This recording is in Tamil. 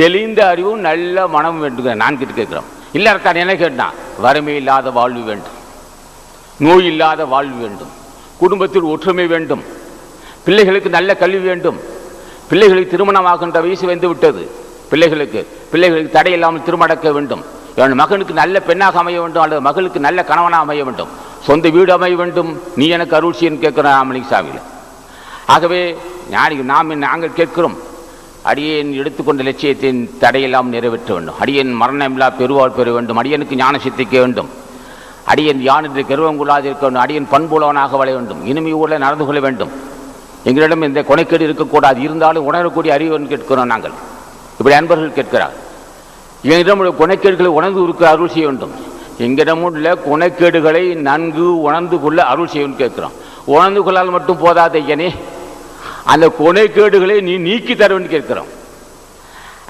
தெளிந்த அறிவும் நல்ல மனம் வேண்டும். நான் கிட்ட கேட்கிறோம். இல்லறத்தான் என்ன கேட்டான்? வறுமை இல்லாத வாழ்வு வேண்டும், நோய் இல்லாத வாழ்வு வேண்டும், குடும்பத்தில் ஒற்றுமை வேண்டும், பிள்ளைகளுக்கு நல்ல கல்வி வேண்டும், பிள்ளைகளுக்கு திருமணமாகின்ற வயசு வந்து விட்டது, பிள்ளைகளுக்கு தடை இல்லாமல் திருமணக்க வேண்டும், என் மகனுக்கு நல்ல பெண்ணாக அமைய வேண்டும், அல்லது மகளுக்கு நல்ல கணவனாக அமைய வேண்டும், சொந்த வீடு அமைய வேண்டும், நீ எனக்கு அருள் செய்யன்னு கேட்கிறோம் ராமலிங்க சாமியில். ஆகவே நாங்கள் கேட்கிறோம், அடியேன் எடுத்துக்கொண்ட லட்சியத்தின் தடையெல்லாம் நிறைவேற்ற வேண்டும், அடியேன் மரணமில்லா பெருவாழ் பெற வேண்டும், அடியனுக்கு ஞான சித்திக்க வேண்டும், அடியன் யான் என்று கர்வம் கொள்ளாது இருக்க வேண்டும், அடியன் பண்புலவனாக வளர வேண்டும், இனிமையோடு நடந்து கொள்ள வேண்டும், எங்களிடம் இந்த கொனைக்கேடு இருக்கக்கூடாது, இருந்தாலும் உணரக்கூடிய அறிவுன்னு கேட்கிறோம். நாங்கள் இப்படி அன்பர்கள் கேட்கிறார். எங்களிடம் கொனைக்கேடுகளை உணர்ந்து இருக்க அருள் செய்ய வேண்டும், எங்களிடம் உள்ள கொனைக்கேடுகளை நன்கு உணர்ந்து கொள்ள அருள் செய்யணும்னு கேட்கிறோம். உணர்ந்து கொள்ளால் மட்டும் போதாத ஐயனே, அந்த கொனைக்கேடுகளை நீ நீக்கி தருவேன்னு கேட்கிறோம்.